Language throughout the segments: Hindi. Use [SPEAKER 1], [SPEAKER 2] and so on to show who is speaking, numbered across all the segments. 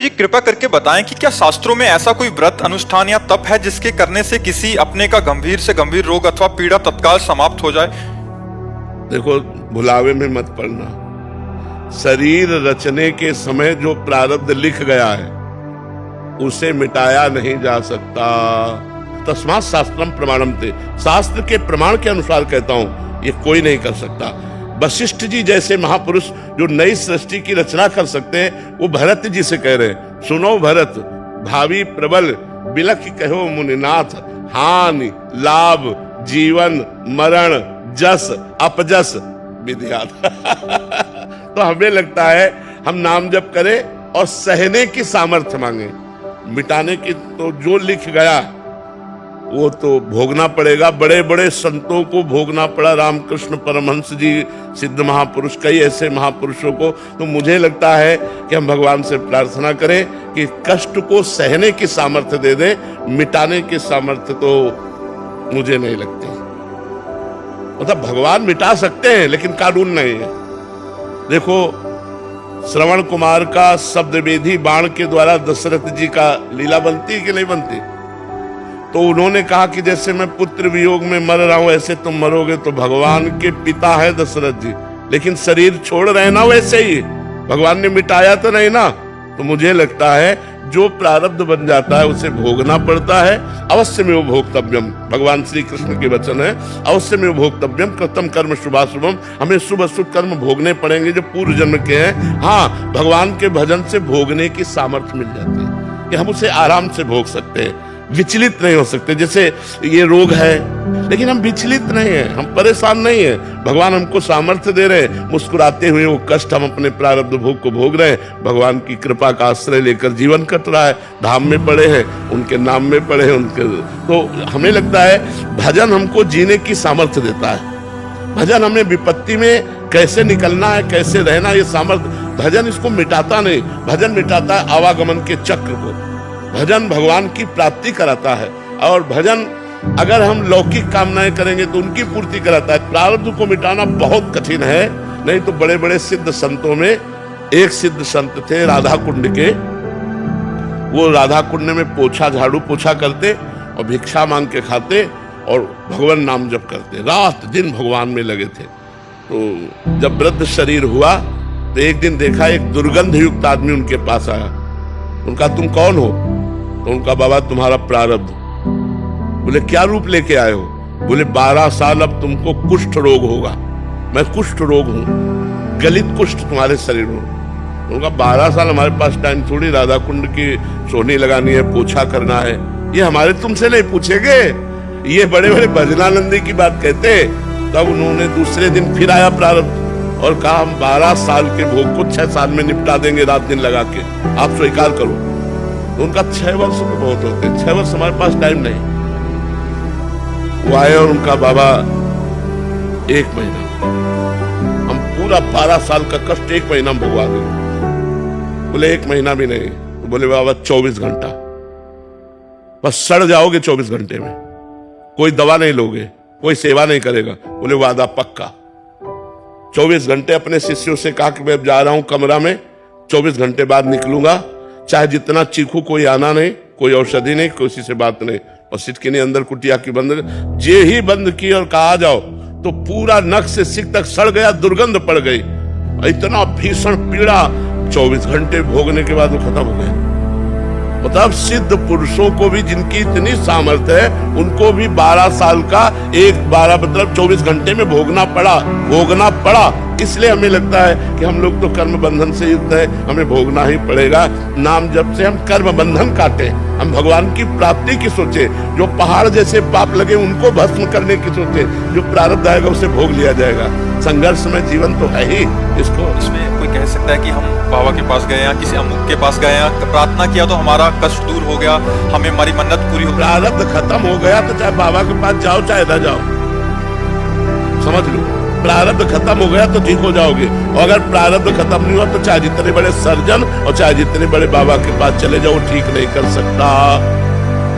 [SPEAKER 1] ये कृपा करके बताएं कि क्या शास्त्रों में ऐसा कोई व्रत अनुष्ठान या तप है जिसके करने से किसी अपने का गंभीर से गंभीर रोग अथवा पीड़ा तत्काल समाप्त हो जाए।
[SPEAKER 2] देखो, भुलावे में मत पड़ना। शरीर रचने के समय जो प्रारब्ध लिख गया है उसे मिटाया नहीं जा सकता। तस्मात् शास्त्रम प्रमाणम थे, शास्त्र के प्रमाण के अनुसार कहता हूं, ये कोई नहीं कर सकता। वशिष्ठ जी जैसे महापुरुष जो नई सृष्टि की रचना कर सकते हैं, वो भरत जी से कह रहे हैं, सुनो भरत, भावी प्रबल बिलख कहो मुनिनाथ, हानि लाभ जीवन मरण जस अपजस विद्यात। तो हमें लगता है हम नाम जप करें और सहने की सामर्थ्य मांगे, मिटाने की तो जो लिख गया वो तो भोगना पड़ेगा। बड़े बड़े संतों को भोगना पड़ा, रामकृष्ण परमहंस जी, सिद्ध महापुरुष, कई ऐसे महापुरुषों को। तो मुझे लगता है कि हम भगवान से प्रार्थना करें कि कष्ट को सहने की सामर्थ्य दे दे, मिटाने की सामर्थ्य तो मुझे नहीं लगती। मतलब भगवान मिटा सकते हैं लेकिन कानून नहीं है। देखो, श्रवण कुमार का शब्दवेधी बाण के द्वारा दशरथ जी का लीला बनती है कि नहीं बनती? तो उन्होंने कहा कि जैसे मैं पुत्र वियोग में मर रहा हूं ऐसे तुम मरोगे। तो भगवान के पिता है दशरथ जी, लेकिन शरीर छोड़ रहे ना वैसे ही, भगवान ने मिटाया तो नहीं ना। तो मुझे लगता है जो प्रारब्ध बन जाता है उसे भोगना पड़ता है। अवश्य में वो भोक्तव्यम, भगवान श्री कृष्ण के वचन है, अवश्य में वो भोक्तव्यम कृतम कर्म शुभाशुभम। हमें शुभ अशुभ कर्म भोगने पड़ेंगे जो पूर्व जन्म के हैं। हाँ, भगवान के भजन से भोगने की सामर्थ्य मिल जाती है कि हम उसे आराम से भोग सकते हैं, विचलित नहीं हो सकते। जैसे ये रोग है लेकिन हम विचलित नहीं हैं, हम परेशान नहीं हैं। भगवान हमको सामर्थ्य दे रहे हैं, मुस्कुराते हुए वो कष्ट हम अपने प्रारब्ध भोग को भोग रहे हैं। भगवान की कृपा का आश्रय लेकर जीवन कट रहा है, धाम में पड़े हैं, उनके नाम में पड़े हैं उनके। तो हमें लगता है भजन हमको जीने की सामर्थ्य देता है। भजन हमें विपत्ति में कैसे निकलना है, कैसे रहना, ये सामर्थ्य। भजन इसको मिटाता नहीं, भजन मिटाता है आवागमन के चक्र को। भजन भगवान की प्राप्ति कराता है, और भजन अगर हम लौकिक कामनाएं करेंगे तो उनकी पूर्ति कराता है। प्रारब्ध को मिटाना बहुत कठिन है। नहीं तो बड़े बड़े सिद्ध संतों में एक सिद्ध संत थे राधा कुंड के, वो राधा कुंड में पोछा झाड़ू पोछा करते और भिक्षा मांग के खाते और भगवान नाम जप करते, रात दिन भगवान में लगे थे। तो जब वृद्ध शरीर हुआ तो एक दिन देखा एक दुर्गंध युक्त आदमी उनके पास आया। उनका तुम कौन हो? तो उनका बाबा तुम्हारा प्रारब्ध। बोले क्या रूप लेके आए हो? बोले 12 साल अब तुमको कुष्ठ रोग होगा। मैं कुष्ठ रोग हूं, गलित कुष्ठ तुम्हारे शरीर में। उनका 12 साल हमारे पास टाइम थोड़ी, राधा कुंड की सोनी लगानी है, पोछा करना है, ये हमारे तुमसे नहीं पूछेंगे। ये बड़े बड़े भजनानंदी की बात कहते। तब उन्होंने दूसरे दिन फिर आया प्रारब्ध और कहा हम 12 साल के भोग को 6 साल में निपटा देंगे, रात दिन लगा के, आप स्वीकार करो। तो उनका 6 वर्ष तो बहुत होते, 6 वर्ष हमारे पास टाइम नहीं। वो आए और उनका बाबा 1 महीना, हम पूरा 12 साल का कष्ट 1 महीना में भुगवा देंगे। बोले 1 महीना भी नहीं। तो बोले बाबा 24 घंटा, बस सड़ जाओगे 24 घंटे में, कोई दवा नहीं लोगे, कोई सेवा नहीं करेगा। बोले वादा पक्का। 24 घंटे अपने शिष्यों से कहा कि मैं जा रहा हूं कमरा में, 24 घंटे बाद निकलूंगा, चाहे जितना चीखू, कोई आना नहीं, कोई औषधि नहीं, किसी से बात नहीं। और सिटकी ने अंदर कुटिया की बंद, जे ही बंद की और कहा जाओ तो पूरा नख से सिक तक सड़ गया, दुर्गंध पड़ गई। इतना भीषण पीड़ा 24 घंटे भोगने के बाद वो खत्म हो गया। मतलब सिद्ध पुरुषों को भी जिनकी इतनी सामर्थ्य है, उनको भी 12 साल का 12 मतलब 24 घंटे में भोगना पड़ा। इसलिए हमें लगता है कि हम लोग तो कर्म बंधन से युक्त है, हमें भोगना ही पड़ेगा। नाम जप से हम कर्म बंधन काटे, हम भगवान की प्राप्ति की सोचे, जो पहाड़ जैसे पाप लगे उनको भस्म करने की सोचे, जो प्रारब्ध आएगा उसे भोग लिया जाएगा। संघर्ष में जीवन तो है ही।
[SPEAKER 1] इसमें कोई कह सकता है कि हम बाबा के पास गए या किसी अमुक के पास गए, प्रार्थना किया तो हमारा कष्ट दूर हो गया, हमें हमारी मन्नत पूरी हो गई,
[SPEAKER 2] प्रारब्ध खत्म हो गया, तो चाहे बाबा के पास जाओ चाहे ना जाओ, समझ लो, प्रारब्ध खत्म हो गया तो ठीक हो जाओगे। और अगर प्रारब्ध खत्म नहीं हुआ तो चाहे जितने बड़े सर्जन और चाहे जितने बड़े बाबा के पास चले जाओ, ठीक नहीं कर सकता,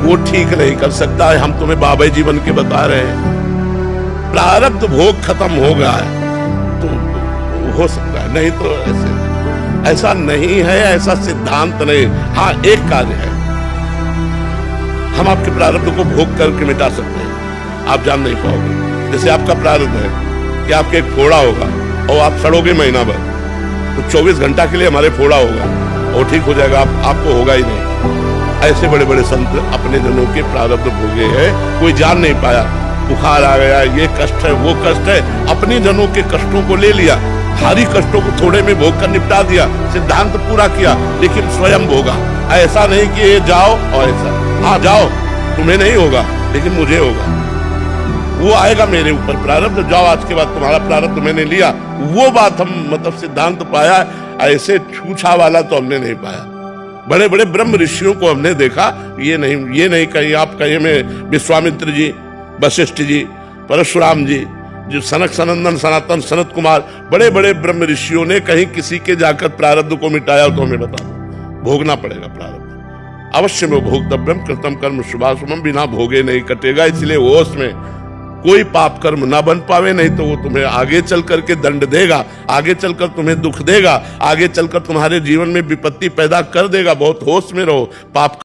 [SPEAKER 2] वो ठीक नहीं कर सकता है। हम तुम्हें बाबा जीवन के बता रहे हैं। प्रारब्ध भोग खत्म हो गया है तो हो सकता है, नहीं तो ऐसे ऐसा नहीं है, ऐसा सिद्धांत नहीं। हाँ, एक कार्य है, हम आपके प्रारब्ध को भोग करके मिटा सकते हैं, आप जान नहीं पाओगे। जैसे आपका प्रारब्ध है कि आपके एक फोड़ा होगा और आप सड़ोगे महीना भर, तो 24 घंटा के लिए हमारे फोड़ा होगा और ठीक हो जाएगा, आपको होगा ही नहीं। ऐसे बड़े बड़े संत अपने जनों के प्रारब्ध भोगे हैं, कोई जान नहीं पाया। बुखार आ गया, ये कष्ट है, वो कष्ट है, अपने जनों के कष्टों को ले लिया, भारी कष्टों को थोड़े में भोग कर निपटा दिया, सिद्धांत पूरा किया, लेकिन स्वयं भोगा। ऐसा नहीं कि ये जाओ और ऐसा, हाँ जाओ, तुम्हें नहीं होगा लेकिन मुझे होगा, वो आएगा मेरे ऊपर प्रारब्ध, जाओ आज के बाद तुम्हारा प्रारब्ध मैंने लिया। वो बात हम मतलब सिद्धांत पाया, ऐसे छूछा वाला तो हमने नहीं पाया। बड़े बड़े ब्रह्म ऋषियों को हमने देखा, ये नहीं कहीं आप कहीं में विश्वामित्र जी, वशिष्ठ जी, परशुराम जी, जो सनक सनंदन सनातन सनत कुमार, बड़े बड़े ब्रह्म ऋषियों ने कहीं किसी के जाकर प्रारब्ध को मिटाया तो हमें बता दो। भोगना पड़ेगा प्रारब्ध, अवश्य में भोक्तव्यम कृतम कर्म शुभाशुभम, बिना भोगे नहीं कटेगा। इसलिए होश में कोई पाप कर्म ना बन पावे, नहीं तो वो तुम्हें आगे चल करके दंड देगा, आगे चलकर तुम्हें दुख देगा, आगे चलकर तुम्हारे जीवन में विपत्ति पैदा कर देगा। बहुत होश में रहो, पाप